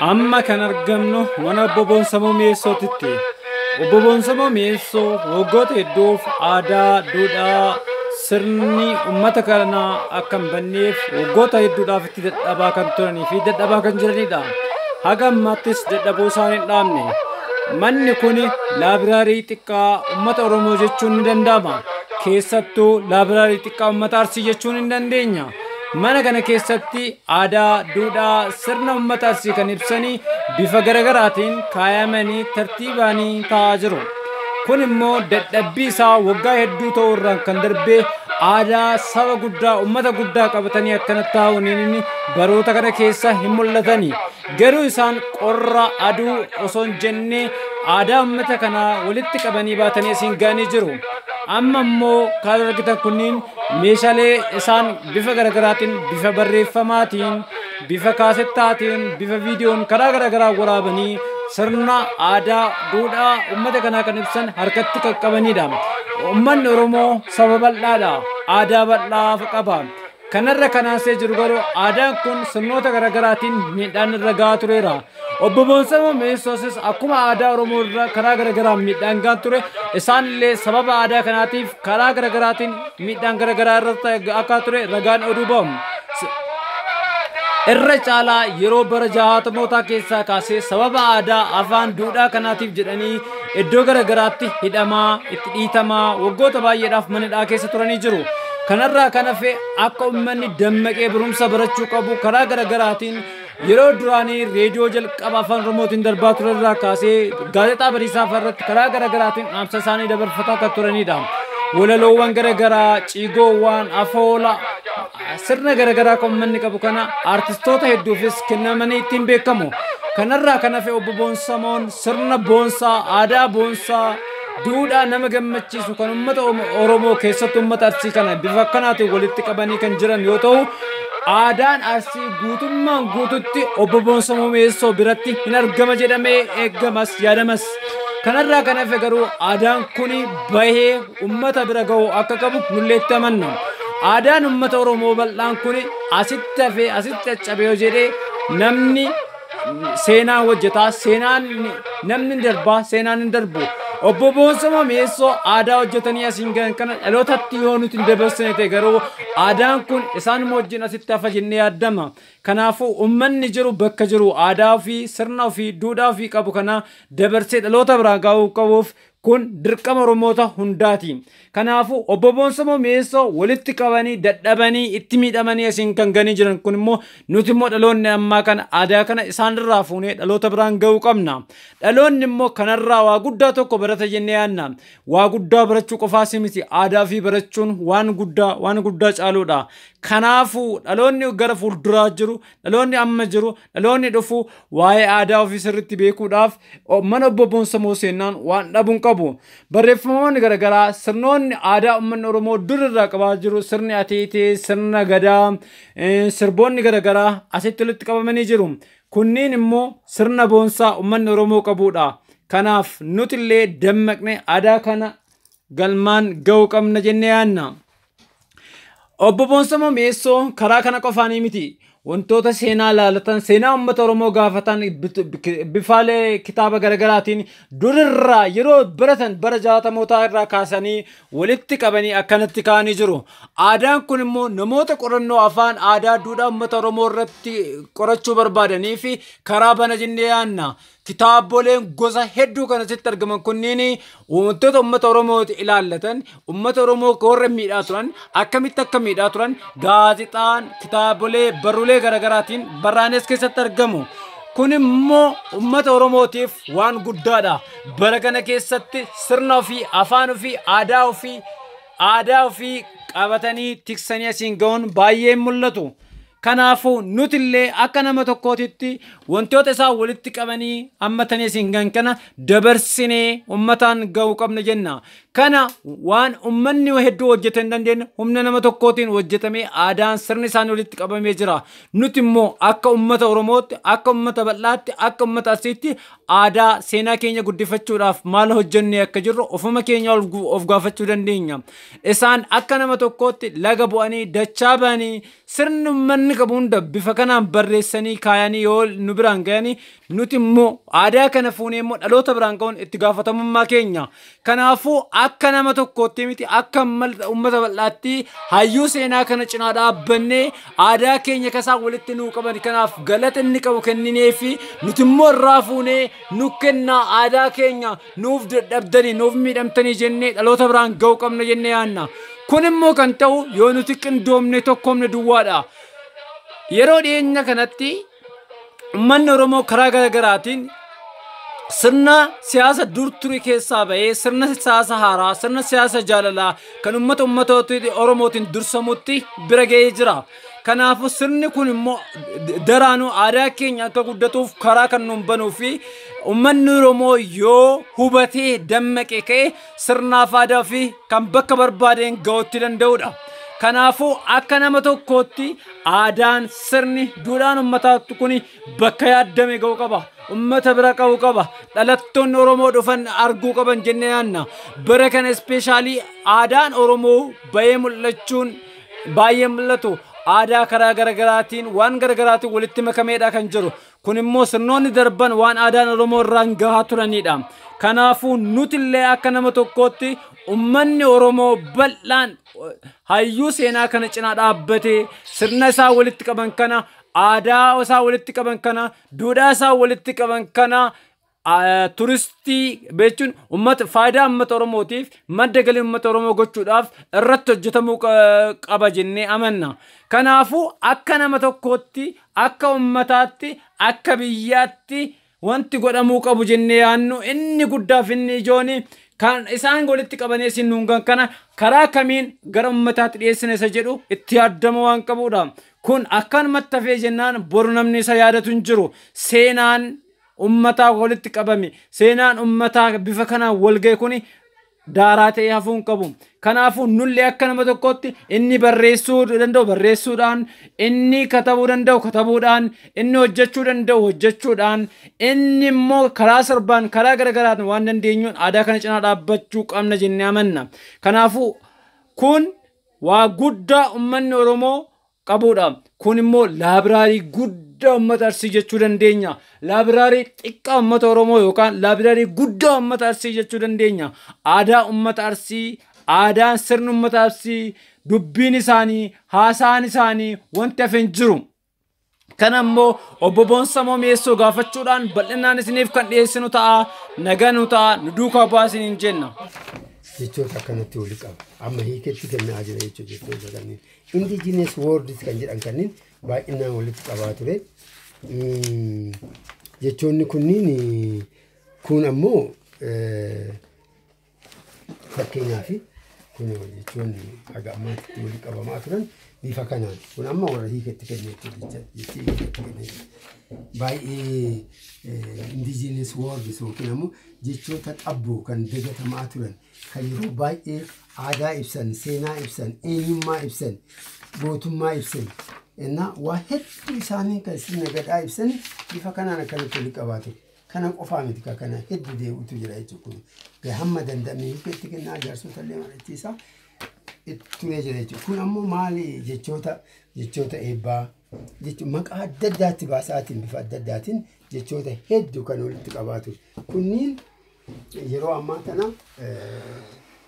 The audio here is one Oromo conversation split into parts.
Amma kan argamnu mana obbo Boonsamoo Mi'eessootitti. Obbo Boonsamoo Mi'eessoo waggoota hedduuf aadaa, duudhaa, sirni uummata kanaa akka hin banneef waggoota hedduudhaaf itti dadhabaa kan turanii fi dadhabaa kan jiranidha. Haga ammaattis dadhabuu isaan hin dhaabne. Manni kun laabraarii xiqqaa uummata Oromoo jechuun ni danda'ama. Keessattuu laabraarii xiqqaa uummata Arsii jechuun hin dandeenya. Mana kana keessatti aadaa, duudhaa, sirna uummata Arsii kan ibsanii bifa garaagaraatiin kaayamanii tartiibaanii taa'aa jiru. Kun immoo dadhabbii isaa waggaa hedduu ta'uu irraan kan darbee aadaa saba guddaa, uummata guddaa qabatanii akkana taa'uun baroota kana keessa hin mul'atani. Garuu isaan qorra aduu osoo hin jenne aadaa uummata kanaa walitti qabanii baatanii asiin ga'anii jiru. Amma immoo kan argitan kunniin meeshaalee isaan bifa garaagaraatiin, bifa barreeffamaatiin, bifa kaasettaatiin, bifa viidiyoon karaa garaagaraa waraabanii sirna aadaa, duudhaa uummata kanaa kan ibsan harkatti qaqqabanidha. Uummanni Oromoo saba bal'aadha. Aadaa bal'aa qaba. Kanarra kanaasee jiru garuu aadaan kun sirnoota garaagaraatiin miidhaan irra gahaa tureera. Obbo Boonsamoo Mi'eessoosis akkuma aadaa Oromoo irra karaa garaagaraan miidhaan gahaa ture, isaanillee sababa aadaa kanaatiif karaa garaagaraatiin miidhaan garaagaraa irratti akka ture ragaan oduu ba'u. Irra caalaa yeroo bara jahaatamootaa keessaa kaasee sababa aadaa, afaan, duudhaa kanaatiif jedhanii iddoo garaagaraatti hidhamaa, itti dhiitamaa waggoota baay'eedhaaf mana hidhaa keessa turanii jiru. Kanarraa kan hafe akka uummanni dammaqee barumsa barachuu qabu karaa garaagaraatiin yeroo duraanii reediyoo jalqaba afaan Oromootiin darbaa ture irraa kaasee gaazexaa Bariisaa irratti karaa garaagaraatiin dhaamsa isaanii dabarfataa kan turanidha. Walaloowwan garaagaraa, ciigoowwan, afoola, sirna garaagaraa kan uummanni qabu kana artistoota hedduufis kennamanii ittiin beekamu. Kanarraa kan hafe obbo Boonsamoon sirna boonsaa, aadaa boonsaa, duudhaa nama gammachiisu kan uummata Oromoo keessatti uummata Arsii kana bifa akkanaatiin walitti qabanii kan jiran yoo ta'u, aadaan Arsii guutummaan guututti obbo Boonsamoo Mi'eessoo biratti hin argama jedhamee eeggamas yaadamas. Kanarraa kan hafe garuu aadaan kun bahee uummata bira ga'uu akka qabu nulleetti amanna. Aadaan uummata Oromoo bal'aan kun asitti hafee asitti caccabe yoo jedhee namni seenaa hojjetaa, seenaan namni darbaa, seenaan hin darbu. Obbo Boonsamoo Mi'eessoo aadaa hojjetanii asiin gahan kana dhalootatti yoo nuti hin dabarsine ta'e garuu aadaan kun isaanuma wajjin asitti hafa jennee yaaddama. Kanaafuu uummanni jiru bakka jiru aadaa ofii, sirna ofii, duudhaa ofii qabu kana dabarsee dhaloota biraa ga'uu qabuuf kun dirqama Oromoota hundaati. Kanaafuu obbo Boonsamoo Mi'eessoo walitti qabanii dadhabanii itti miidhamanii asiin kan ganii jiran kun immoo nuti immoo dhaloonni ammaa kana aadaa kana isaanirraa fuunee dhaloota biraan ga'uu qabna. Dhaloonni immoo kanarraa waa guddaa tokko barata jennee yaadna. Waa guddaa barachuu qofaas miti aadaa fi barachuun waan guddaa caaluudha. Kanaafuu dhaloonni gara fuulduraa jiru, dhaloonni amma jiru, dhaloonni dhufu waa'ee aadaa ofii sirriitti beekuudhaaf mana obbo Boonsamoo seennaan waan dhabuun qabu. Barreeffamoonni garaagaraa sirnoonni aadaa uummanni Oromoo dur irraa qabaa jiru, sirni Ateetee, sirna Gadaa, sirboonni garaagaraa asitti walitti qabamanii jiru. Kunniin immoo sirna boonsaa uummanni Oromoo qabudha. Kanaaf nuti illee dammaqnee aadaa kana galmaan ga'uu qabna jennee yaadna. Obbo Boonsamoo Mi'eessoo karaa kana qofaanii miti. Wantoota seenaa laalatan, seenaa uummata Oromoo gaafatan bifaalee kitaaba garaagaraatiin durirraa yeroo baratan bara jaatamootaa irraa kaasanii walitti qabanii akkanatti kaa'anii jiru. Aadaan kun immoo namoota qorannoo afaan aadaa duudhaa uummata Oromoo irratti qorachuu barbaadanii fi karaa bana jennee yaadna. Kitaaboleen gosa hedduu kan asitti argaman kunniin wantoota uummata Oromoo ilaallatan, uummata Oromoo warra miidhaa turan, akkamitti akka miidhaa turan, gaazexaan, kitaabolee, barruulee garaagaraatiin barraanes keessatti argamu. Kun immoo uummata Oromootiif waan guddaadha. Bara kana keessatti sirna ofii, afaan ofii, aadaa ofii qabatanii tiksanii asiin ga'uun baay'ee mul'atu. Kanaafuu nuti illee akka nama tokkootitti wantoota isaa walitti qabanii hammatanii asiin gahan kana dabarsinee uummataan ga'uu qabna jenna. Kana waan uummanni hedduu hojjetan hin dandeenye humna nama tokkootiin hojjetamee aadaan sirni isaanii walitti qabamee jira. Nuti immoo akka uummata Oromootti, akka uummata bal'aatti, akka uummata Arsiitti aadaa seenaa keenya guddifachuudhaaf maal hojjennee akka jirru ofuma keenya of gaafachuu dandeenya. Isaan akka nama tokkootti laga bu'anii dachaa ba'anii sirni uummanni inni qabu hunda bifa kanaan barreessanii kaayanii yoo nu biraan ga'anii nuti immoo aadaa kana fuunee immoo dhaloota biraan ga'uun itti gaafatamummaa keenya. Kanaafuu akka nama tokkootti miti akka uummata bal'aatti hayyuu seenaa kana cinaa dhaabbannee aadaa keenya kasaa walitti nuu qaban kanaaf galata inni qabu kenninee fi nuti immoo irraa fuunee nu kennaa aadaa keenya nuuf dadhabdanii nuuf miidhamtanii jennee dhaloota biraan ga'uu qabna jennee yaanna. Kun immoo kan ta'u yoo nuti qindoomne tokkoomne duwwaadha. Yeroo dhiyeenya kanatti uummanni Oromoo karaa garaagaraatiin sirna siyaasa dur ture keessaa bahee sirna siyaasa haaraa sirna siyaasa jaalalaa kan uummata Oromootiin dursamutti bira ga'ee jira. Kanaafuu sirni kun immoo daraanuu aadaa keenya akka guddatuuf karaa kan nuun banuu fi uummanni Oromoo yoo hubatee dammaqee ka'e sirnaaf aadaa fi kan bakka barbaadeen ga'uutti danda'udha. Kanaafuu akka nama tokkootti aadaan sirni duudhaan uummataatti kun bakka yaaddame ga'uu qaba. Uummata bira qabu qaba. Dhalattoonni Oromoo dhufan arguu qaban jennee yaanna. Bara kana ispeeshaalii aadaan Oromoo bahee mul'achuun baay'ee mul'atu. Aadaa karaa garaagaraatiin waan garaagaraatiin walitti makameedha kan jiru. Kun immoo sirnoonni darban waan aadaan Oromoo irraan gahaa turanidha. Kanaafuu nuti illee akka nama tokkootti uummanni Oromoo bal'aan hayyuu seenaa kana cinaa dhaabbatee sirna isaa walitti qaban kana aadaa isaa walitti qaban kana duudhaa isaa walitti qaban kana turistii beechuun uummata faayidaa uummata Oromootiif madda galii uummata Oromoo gochuudhaaf irratti hojjetamuu qaba jennee amanna. Kanaafuu akka nama tokkootti akka uummataatti akka biyyaatti wanti godhamuu qabu jennee yaannu inni guddaaf inni ijoon kan isaan walitti qabanii sinuungan kana karaa kamiin gara uummataatti dhiyeessine isa jedhu itti yaadama waan qabudha. Kun akkanumatti hafee jennaan boru namni isa yaadatu hin jiru. Seenaan ummataa walitti qabame seenaan ummataa bifa kanaan walga'e kuni daaraa ta'ee hafuu hin qabu. Kanaafuu nullee akka nama tokkotti inni barreessuu danda'u barreessuudhaan inni katabuu danda'u katabuudhaan inni hojjechuu danda'u hojjechuudhaan inni immoo karaa sirbaan karaa garaagaraatiin waan dandeenyuun aadaa kana cinaa dhaabbachuu qabna jennee amanna. Kanaafuu kun waa guddaa uummanni Oromoo qabudha. Kun immoo laabraarii guddaa uummata Arsii jechuu dandeenya. Laabraarii xiqqaa uummata Oromoo yookaan laabraarii guddaa uummata Arsii jechuu dandeenya. Aadaa uummata Arsii, aadaan sirni uummata Arsii, dubbiin isaanii, haasaan isaanii wanti hafe hin jiru. Kana immoo obbo Boonsamoo Mi'eessoo gaafachuudhaan bal'inaan isiniif kan dhiyeessinu ta'a. Nagaa nu ta'a, nu duukaa baasin hin jenna. Jechoota akkanatti wali qaba. Amma hiiketti kennaa jira jechuudha kanneen. Indigenous words kan jedhan kanneen baay'inaan walitti qabaa ture. Jechoonni kunniin kun ammoo fakkeenyaaf kun jechoonni haga ammaatti walitti qabamaa turan bifa kanaan. Kun amma warra hiiketti kennee baay'ee indigenous words yookiin ammoo jechoota xabboo kan dagatamaa turan kan yeroo baay'ee aadaa ibsan, seenaa ibsan, eenyummaa ibsan, gootummaa ibsan. Enna waa hedduu isaanii kan sirna gadaa ibsan bifa kanaan akkanatti walitti qabaatu. Kana qofaa miti kana hedduu deebi'utu jira jechuudha. Hamma danda'ame hiiketti kennaa jaarsota illee mari'achiisaa turee jira jechuudha. Kun ammoo maali jechoota eebbaa jechuun maqaa adda addaatti baasaatiin bifa adda addaatiin jechoota hedduu kan walitti qabaatu. Kunniin yeroo ammaa kana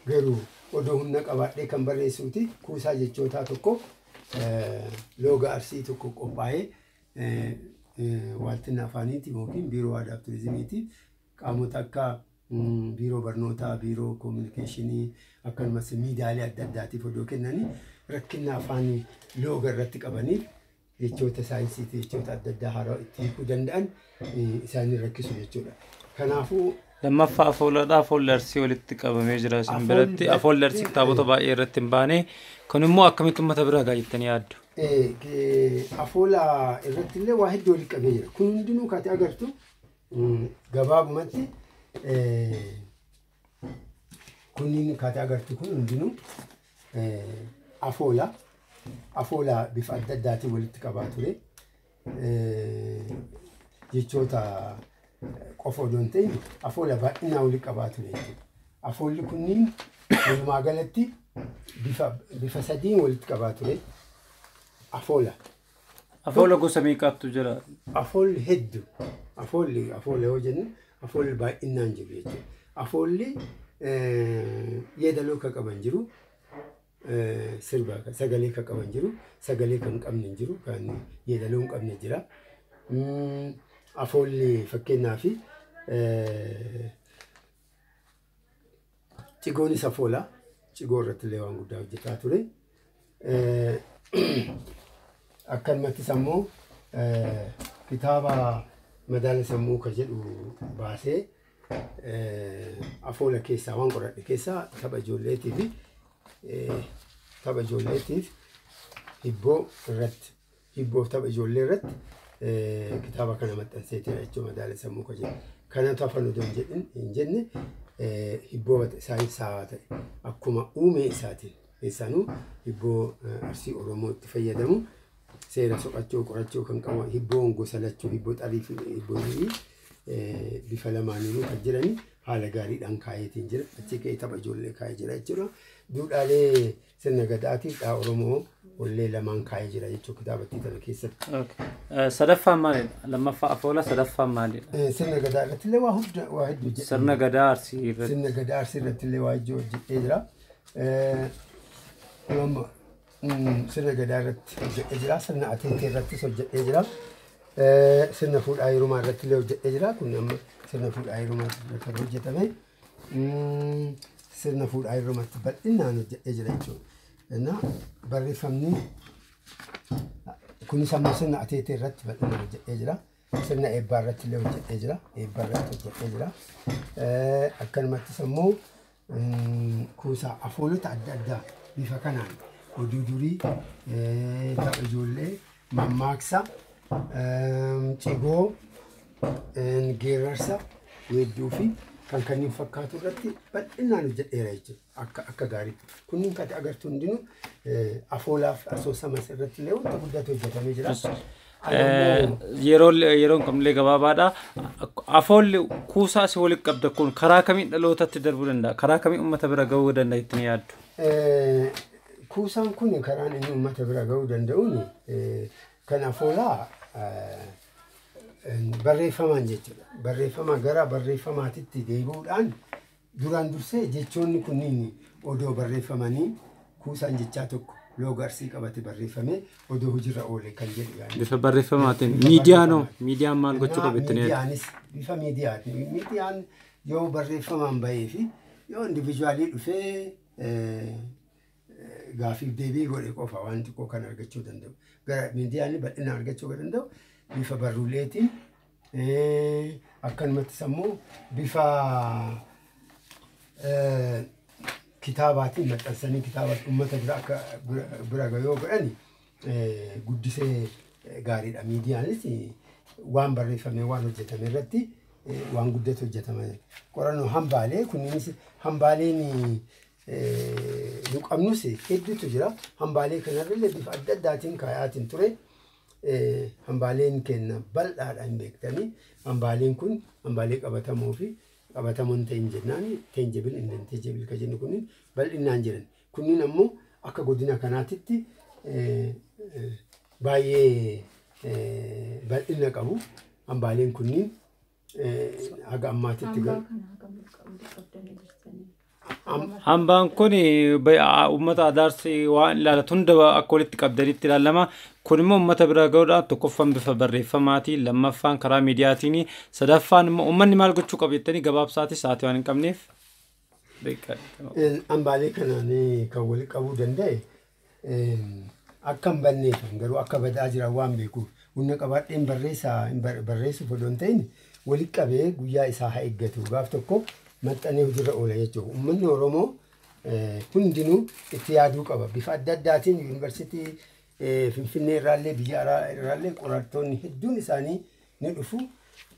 garuu odoo humna qabaadhee kan barreessuuti kuusaa jechootaa tokko looga Arsii tokko qophaa'ee waaltina afaaniitiin yookiin biiroo aadaa fi turizimiitiin qaamota akka biiroo barnootaa, biiroo koominikeeshinii akkasumas miidiyaalee adda addaatiif odoo kennanii rakkina afaanii looga irratti qabaniif jechoota saayinsiitii jechoota adda addaa haaraa itti hiikuu danda'an isaanii rakkisu jechuudha. Kanaafuu lammaffaa afooladhaa afoolli Arsii walitti qabamee jira isin biratti afoolli Arsii kitaabota baay'ee irratti hin baane kun immoo akkamitti uummata bira gaa jettanii yaaddu? Afoola irratti illee waa hedduu walitti qabee jira. Kun hundinuu kaati agartu gabaabumatti kunniin kaati agartu kun hundinuu afoola bifa adda addaatiin walitti qabaa ture. Jechoota qofa odoo hin ta'in afoola baay'inaan walitti qabaa ture jechuudha. Afoolli kunniin walumaa galatti bifa sadiin walitti qabaa ture. Afoola Afoola gosa meeqatu jira? Afoolli hedduu. Afoolli yoo jennu afoolli baay'inaan jiru jechuudha. Afoolli yeedaloo kan qaban jiru. Sirba sagalee kan qaban jiru. Sagalee kan qabne jiru. Kan yeedaloo hin qabne jira. Afoolli fakkeenyaaf cigoonis afoola. Cigoo irratti illee waan guddaa hojjetaa ture. Akkanumatti sammuu kitaaba madaala sammuu kan jedhu baasee afoola keessaa waan qoradhe keessaa tapha ijoolleetiif hibboo irratti hibboof tapha ijoollee irratti kitaaba kana maxxanseetira jechuudha madaala sammuu kan jedhu. Kanatu afaan odoo hin jenne hibboo isaaniif saawaa ta'e akkuma uumee isaatiin keessanuu hibboo arsii Oromoo itti fayyadamu. Seera soqachuu qorachuu kan qabu hibboon gosa lachuu hibboo xarii fi hibboo bifa lamaaniinuu kan jirani haala gaariidhaan kaayetiin jira. Achi ka'ee tapha ijoollee kaayee jira jechuudha. Duudhaalee sirna gadaatiif dhaa Oromoo wallee lamaan kaayee jira jechuudha kitaabattii tana keessatti. Sadaffaan maalidha? Lammaffaa afoola sadaffaan maalidha? Sirna gadaa irratti illee waa hedduu jedhama. Sirna gadaa arsii irratti. Sirna gadaa arsii irratti illee waa hedduu hojjetee jira. Sirna gadaa irratti hojjetee jira. Sirna ateetee irrattis hojjetee jira. Sirna fuudhaa heerumaa irratti illee hojjetee jira. Kun amma sirna fuudhaa heerumaa irratti hojjetame. Sirna fuudhaa heerumaatti bal'inaan hojjetee jira jechuudha. Barreeffamni kunis ammoo sirna ateetee irratti bal'inaan hojjetee jira. Sirna eebbaa irratti illee hojjetee jira. Eebbaa irratti hojjetee jira. Akkanumattis ammoo kuusaa afoolota adda addaa bifa kanaan oduu durii, tapha ijoollee, mammaaksa, cigoo, geerarsa, weedduu fi kan kanneen fakkaatu irratti bal'inaan hojjedheera jechuudha. Akka gaariitti. Kunniin kan agartu hundinuu afoolaaf asoosamas irratti illee wanta guddaatu hojjetamee jira. Yeroon kamillee gabaabaadha. Afoolli kuusaa si walitti qabda kun karaa kamiin dhalootatti darbuu danda'a? Karaa kamiin uummata bira gahuu danda'a ittiin yaaddu? Kuusaan kun karaan inni uummata bira gahuu danda'uun kan afoolaa barreeffamaan jechuudha. Barreeffama gara barreeffamaatitti deebi'uudhaan duraan dursee jechoonni kunniin odoo barreeffamanii kuusaan jechaa tokko looga arsii qabate barreeffamee odoo hojiirra oole kan jedhu yaani. Bifa barreeffamaatiin miidiyaan maal gochuu qabu ittiin miidiyaanis bifa miidiyaati. Miidiyaan yoo barreeffamaan bahee fi yoo individuaalii dhufee gaafiif deebii godhe qofa waan xiqqoo kan argachuu danda'u. Gara miidiyaan bal'inaan argachuu kan danda'u bifa barruuleetiin akkanumatti ammoo bifa kitaabaatiin maxxansanii kitaaba uummata bira akka bira gahuu godhani guddisee gaariidha. Miidiyaanis waan barreeffame waan hojjetame irratti waan guddatu hojjetame. Qorannoo hambaalee kunniinis hambaaleen nu qabnus hedduutu jira. Hambaalee kanarra bifa adda addaatiin kaayaatiin ture. Hambaaleen kenna bal'aadhaan beektanii hambaaleen kun hambaalee qabatamoo fi qabatamoon ta'in jennaan tangible and intangible kan jennu kunniin bal'inaan jiran. Kunniin ammoo akka godina kanaatitti baay'ee bal'ina qabu. Hambaaleen kunniin haga ammaatitti hambaan kun uummata adaarsi waan ilaalatu hunda akka walitti qabdanitti ilaalama. Kun immoo uummata bira gahuudhaan tokkoffaan bifa barreeffamaatiin, lammaffaan karaa miidiyaatiin, sadaffaan immoo uummanni maal gochuu qabu jettanii gabaabsaati sa'aatii waan hin qabneef. Hambaalee kanaan kan wal qabuu danda'e akka hin banneef garuu akka badaa jiran waan beekuuf humna qabaadheen barreessuuf odoo hin ta'in walitti qabee guyyaa isaa haa eeggatu. Gaaf tokko maxxanee hojiirra oola jechuudha. Uummanni Oromoo hundinuu itti yaaduu qaba. Bifa adda addaatiin yuunivarsiitii Finfinnee irraallee biyya irraallee qorattoonni hedduun isaanii ni dhufu.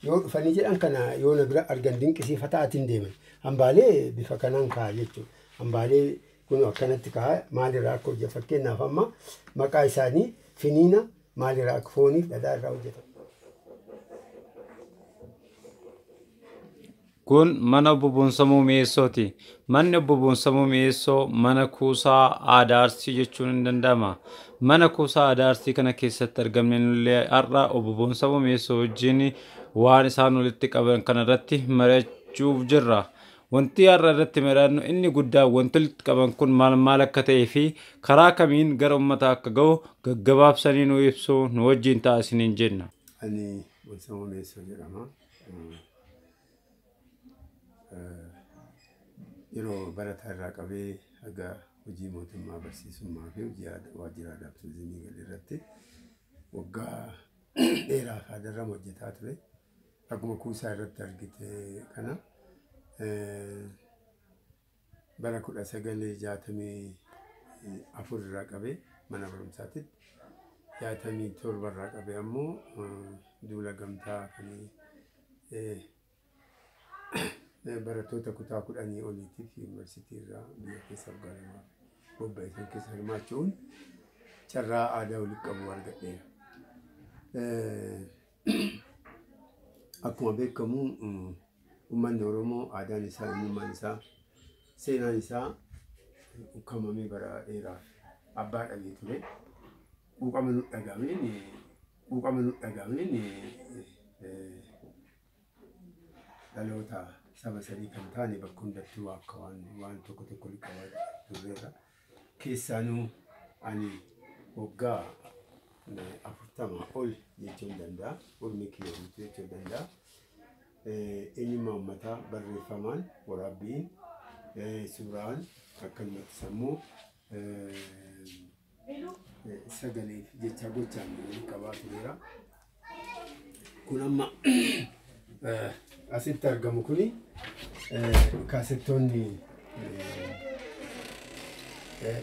Yoo dhufanii jedhan kana yoo na bira argan dinqisiifataatiin deeman. Hambaalee bifa kanaan ka'a jechuudha. Hambaalee kun akkanatti ka'a maalirraa akka hojjetu fakkeenyaaf amma maqaa isaanii finiina maalirraa akka fooniif dhadhaa irraa hojjetama. Kun mana obbo Boonsamuu Mi'eessooti. Manni obbo Boonsamuu Mi'eessoo mana kuusaa aadaa Arsii jechuun hin danda'ama. Mana kuusaa aadaa Arsii kana keessatti argamne nullee har'a obbo Boonsamuu Mi'eessoo wajjin waan isaan walitti qaban kanarratti mari'achuuf jirra. Wanti har'a irratti mari'annu inni guddaan wanti walitti qaban kun maal akka ta'ee fi karaa kamiin gara uummataa akka ga'u gaggabaabsanii nu ibsuu nu wajjin taasisaniin jenna. Ani Boonsamuu Mi'eessoo jedhama. Yeroo barataa irraa qabee haga hojii mootummaa barsiisummaa fi hojii waajjira aadaa fi turizimii galii irratti waggaa dheeraaf aadarra hojjetaa ture. Akkuma kuusaa irratti argite kana bara 1964 irraa qabee mana barumsaatti 67 irraa qabee ammoo duula gamtaa kan barattoota kutaa 10 oliitiif yuunivarsiitii irraa biyya keessa gargaaramuu bobba'ee keessa hirmaachuun carraa aadaa walitti qabu argadheera. Akkuma beekamu uummanni Oromoo aadaan isaa, eenyummaan isaa, seenaan isaa ukkamamee bara dheeraaf abbaa dhabee ture. Quuqama nu dhagaameen dhaloota saba sadii kan taane bakka hundattuu akka waan tokko liqabaa turreerra. Keessaanuu ani waggaa 40 ol jechuun danda'a, ormi kiiloomeetira jechuu danda'a. Eenyummaa uummataa barreeffamaan, waraabbiin, suuraan akkanumatti sammuu sagalee fi jecha gochaan liqabaa tureera. Kun amma asitti argamu kuni kaasettoonni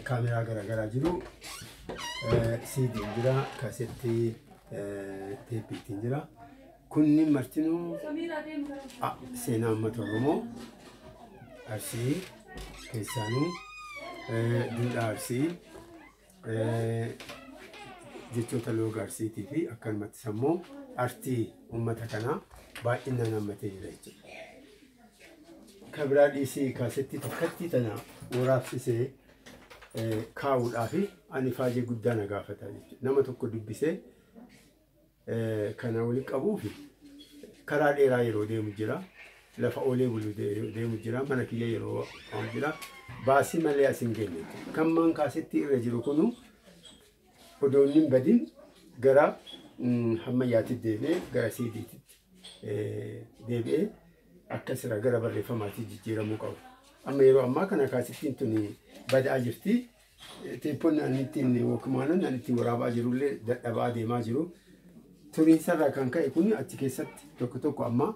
kaameraa garaagaraa jiru. CD'n jira, kaasettii teeppiitiin jira. Kunni martinuu seenaa uummata Oromoo Arsii keessaanuu duudhaa Arsii jechoota looga Arsiitii fi akkanumatti sammuu artii uummata kanaa baay'inaan hammatee jira jechuudha. Kabiraa dhiisii kaasettii takkatti tana waraabsisee kaa'uudhaaf ani faajee guddaa na gaafata jechuudha. Nama tokko dubbisee kana walitti qabuuf karaa dheeraa yeroo deemu jira. Lafa olee bulu deemu jira. Mana kiyya yeroo jira. Baasii malee as hin geenye. Kan maan kaasettii irra jiru kunu odoon hin badin gara hammayyaatti deebi'ee gara CD'tti deebi'ee akkasirra gara barreeffamaatti jijjiiramuu qabu. Amma yeroo ammaa kana kaasettiin tuni badaa jirti. Teeppoonni ani ittiin wookimaanon ani ittiin waraabaa jirullee dadhabaa deemaa jiru. Turiinsarraa kan ka'e kun achi keessatti tokko amma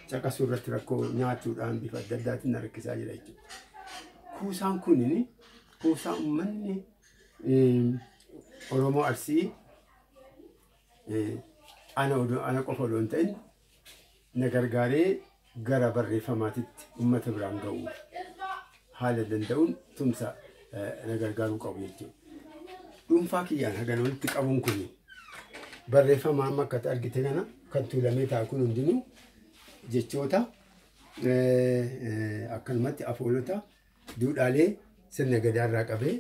caqasuu irratti rakkoo nyaachuudhaan bifa adda addaatiin na rakkisaa jira jechuudha. Kuusaan kunini kuusaa uummanni Oromoo Arsii ana qofa odoo hin ta'in na gargaaree gara barreeffamaatitti uummata biraan ga'uu haala danda'uun tumsa na gargaaruu qabu jechuudha. Dhuunfaa kiyyaan hagana walitti qabuun kun barreeffama amma akka argite kana kan tuulamee taa'u kun hundinuu jechoota akkanumatti afoolota duudhaalee sirna gadaa irraa qabee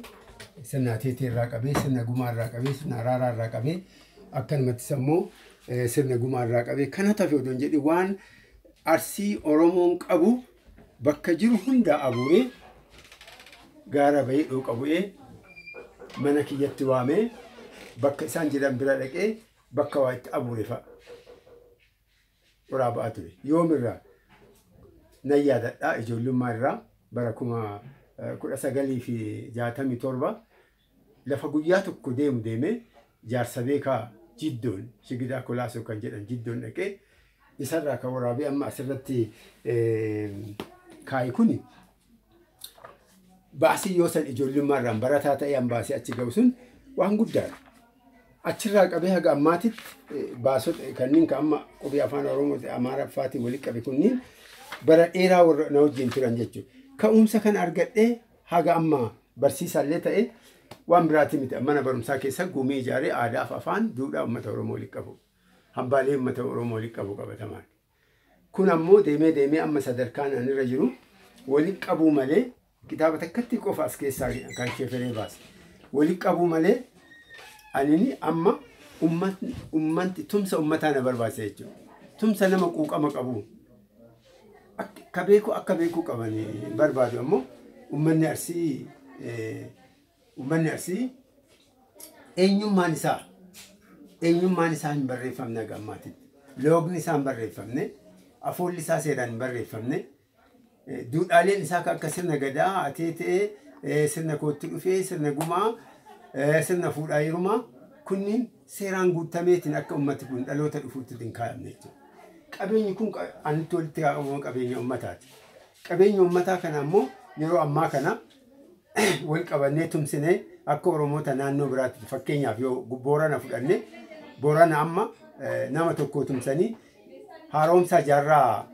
sirna ateetee irraa qabee sirna gumaa irraa qabee sirna araaraa irraa qabee akkanumatti sammuu sirna gumaa irraa qabee kana tafe odoon jedhi waan Arsii Oromoon qabu bakka jiru hundaa abuuree gaara bahee dhooqa bu'ee mana kiyyatti waamee bakka isaan jiran bira dhaqee bakka waa itti abuure fa'a waraabaa ture. Yoomirraa nan yaadadhaa ijoollummaa irraa bara 1967 lafa guyyaa tokko deemee jaarsa beekaa jiddoon shigidaa kolaasoo kan jedhan jiddoon dhaqee isarraa kan waraabee amma asirratti kaayi kuni baasii yoo san ijoollummaa irraan barataa ta'ee an baasee achi ga'u sun waan guddaadha. Achirraa qabee haga ammaatitti baasota kanneen kan amma qubee afaan Oromoo Amaaraffaatiin walitti qabe kunniin bara dheeraa warra na wajjin turan jechuudha. Ka'umsa kan argadhee haga amma barsiisaallee ta'e waan biraati miti. Mana barumsaa keessa gumii ijaaree aadaa fi afaan duudhaa uummata Oromoo walitti qabu. Hambaalee uummata Oromoo walitti qabu qabatamaan. kun ammoo deemee amma sadarkaan ani irra jiru waliin qabuu malee kitaaba takkatti qofa as keessaa kan sheeferee baase waliin qabuu malee anini amma ummanti tumsa ummataa na barbaasa jechuudha. Tumsa nama quuqama qabu akka beeku qabani barbaadu ammoo ummanni Arsii eenyummaan isaa hin barreeffamne gammaatitti. Loogni isaa hin barreeffamne, afoolli isaa seeraan hin barreeffamne, duudhaaleen isaa akka sirna gadaa atee ta'ee sirna kootti dhufee sirna gumaa sirna fuudhaa hirumaa kunniin seeraan guutameetiin akka ummati kun dhaloota dhufuutti hin kaa'amne jechuudha. Qabeenyi kun anitti walitti qabamu qabeenya ummataati. Qabeenya ummataa kana ammoo yeroo ammaa kana wal qabannee tumsinee akka Oromoota naannoo biraatti fakkeenyaaf yoo Boorana fudhanne Boorana amma nama tokko tumsanii haaromsa jaarraa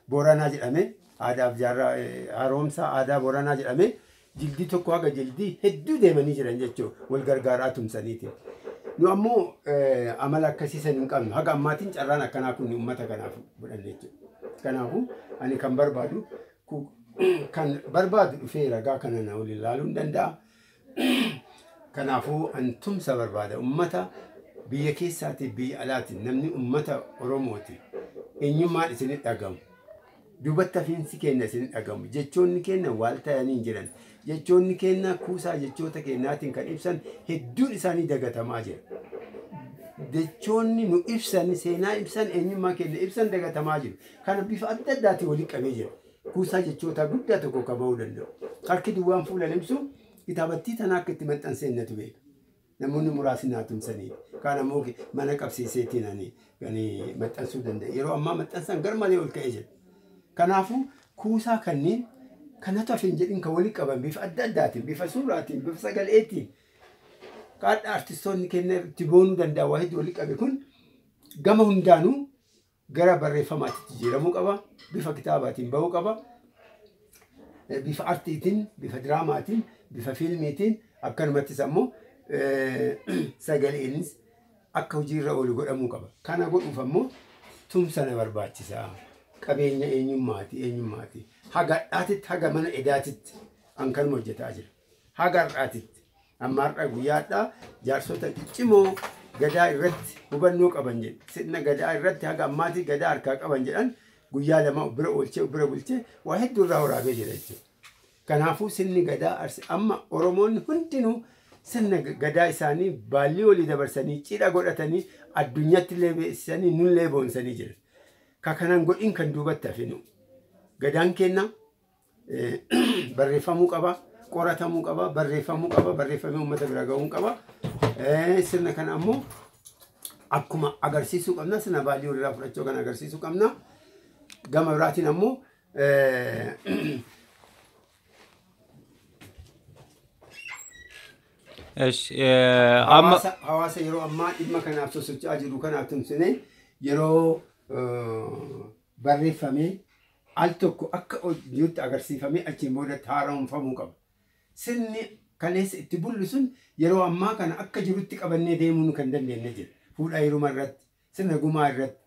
Booranaa jedhame aadaaf jaarraa haaromsa aadaa Booranaa jedhame jildii tokko haga jildii hedduu deemanii jiran jechuudha wal gargaaraa tumsaniiti. Nu ammoo amala akkasiisan hin qabnu haga ammaatiin carraan akkanaa kun uummata kanaaf godhanne jechuudha. Kanaafuu ani kan barbaadu dhufee ragaa kana na waliin ilaaluu hin danda'a. Kanaafuu an tumsa barbaada uummata biyya keessaatii biyya alaatiin namni uummata Oromooti eenyummaan isinit dhagamu. Duubatti hafiinsi keenya isinit dhagamu. Jechoonni keenya waal ta'anii jiran. Jechoonni keenya kuusaa jechoota keenyaatiin kan ibsan hedduun isaanii dagatamaa jira. Jechoonni nu ibsan seenaa ibsan eenyummaa keenya ibsan dagatamaa jiru. Kana bifa adda addaatiin waliin qabee jira. Kuusaa jechoota guddaa tokko qabuu danda'u. Harki duwwaan fuula ibsu kitaabattii tanaa akka itti maxxanseenyatu beeka. Namoonni muraasni naa tumsanii kaan ammoo mana qabsiiseetiin ani maxxansuu danda'a. Yeroo ammaa maxxansan garmalee ol ka'ee jira. Kanaafuu kuusaa kanneen kanatu hafin jedhin kan waliin qaban bifa adda addaatiin bifa suuraatiin bifa sagaleetiin kaadha artistoonni keenya itti boonuu danda'a waa hedduu waliin qabe kun gama hundaanuu gara barreeffamaatti jijjiiramuu qaba. Bifa kitaabaatiin bahuu qaba. Bifa artiitiin, bifa diraamaatiin, bifa fiilmiitiin akkanumattis ammoo sagaleenis akka hojiirra oolu godhamuu qaba. Kana godhuuf ammoo tumsa na barbaachisa. Qabeenya eenyummaati. Haga dhaatitti haga mana edaatitti an kanuma hojjetaa jira. Haga har'aatitti amma har'a guyyaadhaa jaarsota ciccimoo gadaa irratti hubannoo qaban jedhe. Sirna gadaa irratti haga ammaatii gadaa harkaa qaban jedhan guyyaa lama bira oolchee bira bulchee waa hedduu irraa waraabee jira jechuudha. Kanaafuu sirni gadaa amma Oromoonni hundinuu sirna gadaa isaanii baallii walii dabarsanii cidha godhatanii addunyaatti illee beeksisanii nullee boonsanii jiran. Kakanan godhin kan duubatti hafinu. Gadaan keenya barreeffamuu qaba, qoratamuu qaba, barreeffamee uummata bira ga'uu qaba. Sirna kana ammoo akkuma agarsiisuu qabna, sirna baallii walirraa fudhachuu kan agarsiisuu qabna. Gama biraatiin ammoo hawaasa yeroo ammaa dhimma kanaaf sosocho'aa jiru kanaaf tumsinee yeroo barreeffamee al tokko akka hojiitti agarsiifamee achiin boodatti haaromfamuu qaba. Sirni kaleessa itti bullu sun yeroo ammaa kana akka jirutti qabannee deemuu kan dandeenye jira. Fuudhaa hiruma irratti, sirna gumaa irratti,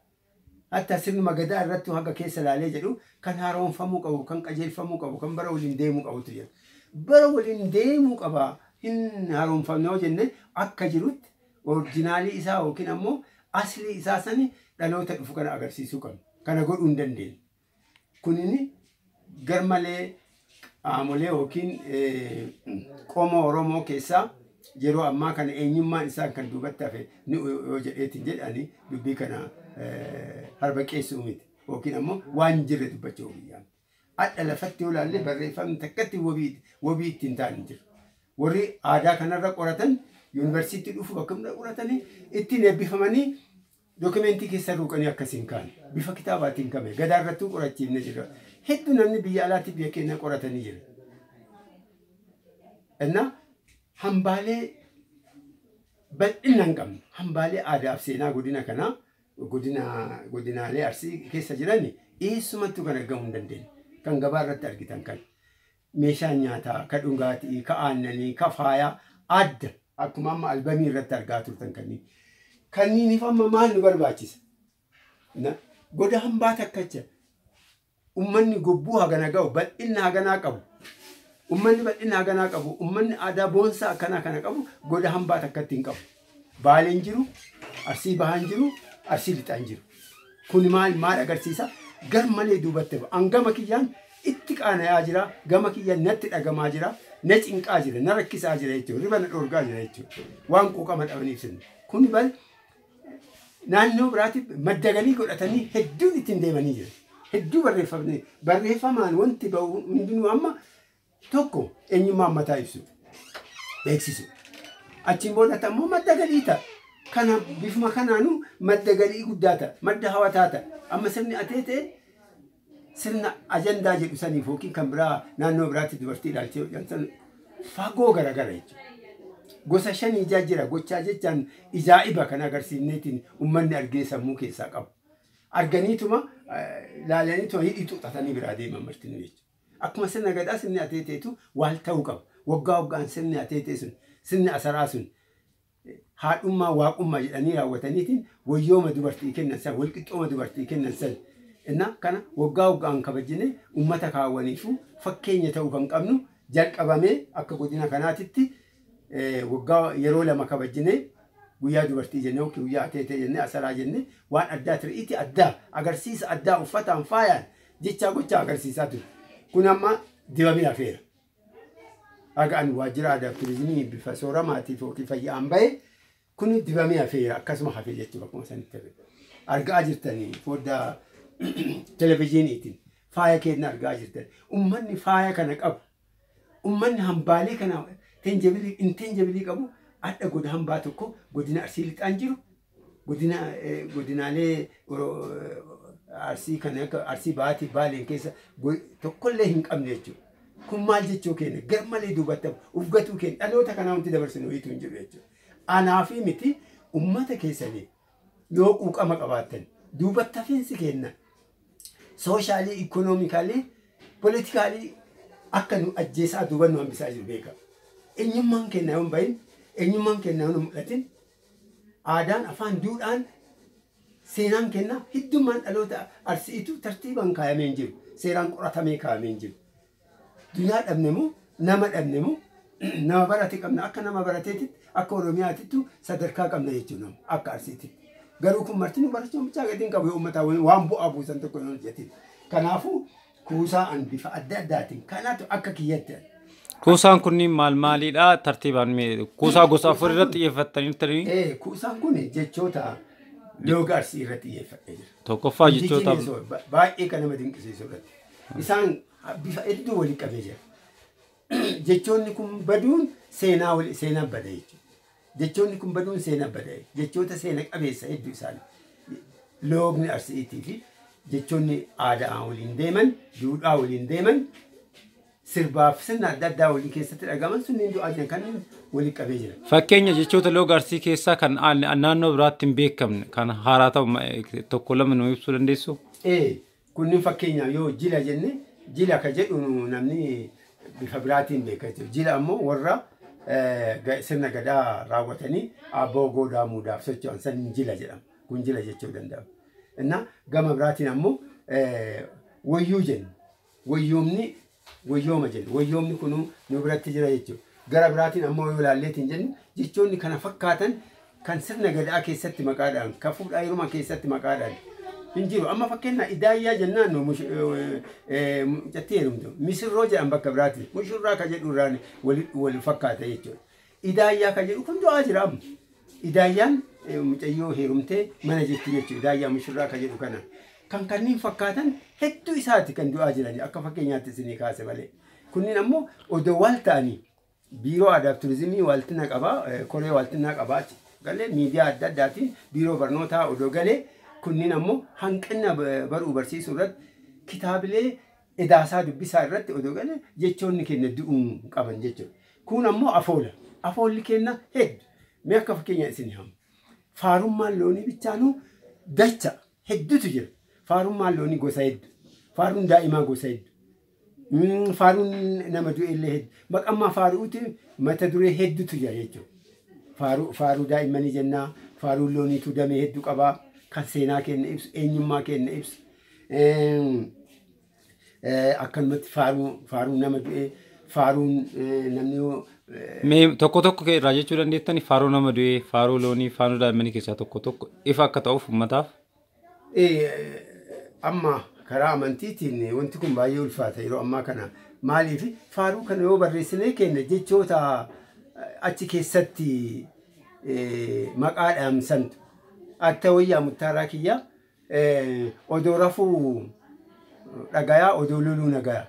hatta sirna gadaa irratti haga keessa laalee jedhu kan haaromfamuu qabu, kan qajeelfamuu qabu, kan bara waliin deemuu qabutu jira. Bara waliin deemuu qaba. Hin haaromfamne yoo jenne akka jirutti orijinaalii isaa yookiin ammoo aslii isaa sani dhaloota dhufu kana agarsiisuu qabna. Kana godhuu hin dandeenye. Kunini garmalee qaamolee yookiin qomoo Oromoo keessaa yeroo ammaa kana eenyummaan isaa kan duubatti hafe ni yoo jedheetiin jedhanii dubbii kana harbaqeessuu miti. Yookiin ammoo waan jirre dubbachuu biyyaa. Adda lafatti yoo ilaalle barreeffamni takkatti wabii ittiin taa'anii jiru. Warri aadaa kanarra qoratan yuunivarsiitii dhufu bakka hunda qoratanii ittiin eebbifamanii dookumentii keessa ruuqanii akkasiin kaan bifa kitaabaatiin kame gadaa irrattuu qorachiifne jira. Hedduu namni biyya alaatti biyya keenya qoratanii jira. Innaa hambaalee bal'ina hin qabne hambaalee aadaaf seenaa godina kanaa godinaalee Arsii keessa jiran eessumattuu kan argamuu hin dandeenye. Kan gabaa irratti argitan kan. Meeshaan nyaataa, ka dhugaatii, ka aannanii, ka faayaa adda akkuma amma albamii irratti argaa turtan kanneen. Kanniiniif amma maal nu barbaachisa? goda hambaa takkacha ummanni gobbuu hagana ga'u bal'inna haganaa qabu ummanni bal'inna haganaa qabu ummanni aadaa boonsaa akkanaa kana qabu goda hambaa takkatti hin qabu baaleen jiru arsii bahaan jiru arsii lixaan jiru kun maal agarsiisa gar malee duubatte angama kiyyaan itti qaanayaa jira gama kiyyaan natti dhagamaa jira na cinqaa jira na rakkisaa jira jechuudha riba na dhorgaa jira jechuudha waan quuqama dhabaniif sin kun bal naannoo biraatiif madda galii godhatanii hedduun ittiin deemanii jira hedduu barreeffamaan wanti ba'u hundinuu amma tokko eenyummaa mataa ibsu beeksisu achiin boodatti ammoo madda galii ta'a kana bifuma kanaanuu madda galii guddaa ta'a madda hawataa ta'a amma sirni ateetee sirna ajandaa jedhu saniif yookiin kan biraa naannoo biraatti dubartii ilaalchee hojjetan fagoo garagara jechuudha. Gosa shanii jira gochaa jechaan ijaa'iba kan agarsiifneetiin uummanni argee sammuu keessaa qabu. Arganiituma laalaniituma hidhii xuxatanii biraa deeman martinuu jechuudha. Akkuma sirna gadaa sirni ateeteetu waal ta'uu qaba. Waggaa waggaan sirni ateetee sun sirni asaraa sun haadhummaa waaqummaa jedhanii raawwataniitiin wayyooma dubartii kennan san walqixxooma dubartii kennan san inna kana waggaa waggaan kabajjine ummata kaawwaniifu fakkeenya ta'uu kan qabnu jalqabamee akka godina kanaatitti waggaa yeroo lama kabajjine guyyaa dubartii jenne yookiin guyyaa ateetee jenne asaraa jenne waan addaa tiriitii addaa agarsiisa addaa uffataan faayaan jechaa gochaa agarsiisaa ture kun amma dibamee hafeera. Agaan waajjira aadaa fi turizimii bifa sooramaatiif yookiin fayyaan bahe kun dibamee hafeera akkasuma hafee jechuudha akkuma sanitti argaa jirtanii foddaa televezyiiniitiin faaya keenya argaa jirtan ummanni faaya kana qabu ummanni hambaalee kana inteenjabilii qabu adda goda hambaa tokko godina arsii lixaan jiru godinaalee arsii kana akka arsii baatii baaleen keessa tokkollee hin qabne jechuudha. Kun maal jechuu keenya gar malee duubattamu ufgatuu keenya dhaloota kanaa wanti dabarsinu hiituu hin jiru jechuudha. Anaa fi miti ummata keessanii yoo quuqama qabaattan duubatti hafiinsi kenna sooshaali ikoonoomikaalii politikaalii akka nu ajjeesaa duuba nu hambisaa jiru beeka. Eenyummaan kenna yoo hin bahin eenyummaan kenna yoo hin mul'atin aadaan afaan duudhaan seenaan kenna hiddummaan dhaloota arsiitu tartiibaan kaayamee hin jiru seeraan qoratamee kaayamee hin jiru. Dunyaa dhabne moo nama dhabne moo nama barate qabna akka nama barateetitti akka oromiyaatittu sadarkaa qabna jechuudha akka arsiititti. Garuu kun martinuu barachuun bichaa gadiin qabu uummataa waan bu'aa buusan tokko hin hojjetin. Kanaafuu kuusaan bifa adda addaatiin kanaatu akka kiyyatti. Kuusaan kunniin maaliidha tartiibaan kuusaa gosa afur irratti xiyyeeffatanii turanii? Kuusaan kun jechoota looga arsii irratti xiyyeeffadhee jira. Tokkoffaa jechoota baay'ee kan nama dinqisiisu irratti. Isaan bifa hedduu walii qabee jira. Jechoonni kun baduun seenaa bada jechuudha. Jechoonni kun baduun seenaa bada jechoota seena qabeessa hedduu isaanii. Loogni arsiitii fi jechoonni aadaa waliin deeman, duudhaa waliin deeman, sirbaaf sirna adda addaa waliin keessatti dhagaman sunniin du'aa jiran kan walii qabee jira. Fakkeenya jechoota looga arsii keessaa kan naannoo biraatti hin beekamne kan haaraa ta'u tokko lama nu ibsuu dandeessu? Kunniin fakkeenyaaf yoo jila jenne jila ka jedhu namni bifa biraatiin beeka jechuudha. Jila ammoo warra sirna gadaa raawwatanii abboo goodaa muudaaf socho'an san jila jedhama. Kun jila jechuu danda'ama. Inna gama biraatiin ammoo wayyuu jennu. Wayyuumni wayyooma jennu. Wayyoomni kun nu biratti jira jechuudha. Gara biraatiin ammoo yoo ilaalleetiin jennu jechoonni kana fakkaatan kan sirna gadaa keessatti maqaadhaan kan fuudhaa heerumaa keessatti maqaadhaan hinjiru. Amma fakkeenya idaayyaa jennaan nu mucatti heerumtu. Misirroo jedhan bakka biraatti. Mushurraa ka jedhu irraan wal fakkaata jechuudha. Idaayyaa ka jedhu kun du'aa jira amma. Idaayyaan mucayyoo heerumtee mana jechuudha jechuudha. Idaayyaa mushurraa ka jedhu kana. Kan kanneen fakkaatan hedduu isaati kan du'aa jirani akka fakkeenyaatti isinii kaase malee. Kunniin ammoo odoo waal ta'anii biiroo aadaa fi turizimii waaltina qabaa koree waaltinaa qabaati. Galee miidiyaa adda addaatiin biiroo barnootaa odoo galee kunniin ammoo hanqina baruu barsiisuu irratti kitaabilee edaasaa dubbisaa irratti odoo galee jechoonni keenya du'uu qaban jechuudha. Kun ammoo afoola. Afoolli keenya hedduu. Mee akka fakkeenya isinii hamu. Faarummaan loonii bichaanuu dacha hedduutu jira. Faarummaan loonii gosa hedduu. Faaruun daa'imaa gosa hedduu. Faaruun nama du'e illee hedduu. Maqammaa faaruuti mata duree hedduutu jira jechuudha. Faaruu daa'immanii jennaa. Faaruun looniitu damee hedduu qabaa. kan seenaa keenya ibsu eenyummaa keenya ibsu akkanumatti faaruu nama du'ee faaruun namni mee tokko tokko irraa jechuu dandeettani faaruu nama du'ee faaruu loonii faaruu daa'immanii keessaa tokko ifa akka ta'uuf uummataaf amma karaa amantiitiin wanti kun baay'ee ulfaata yeroo ammaa kana maaliif faaruu kana yoo barreessinee kenna jechoota achi keessatti maqaa dhaamsantu akka wayyaa muttaaraa kiyya odoo rafuu dhagayaa odoo loluu nagayaa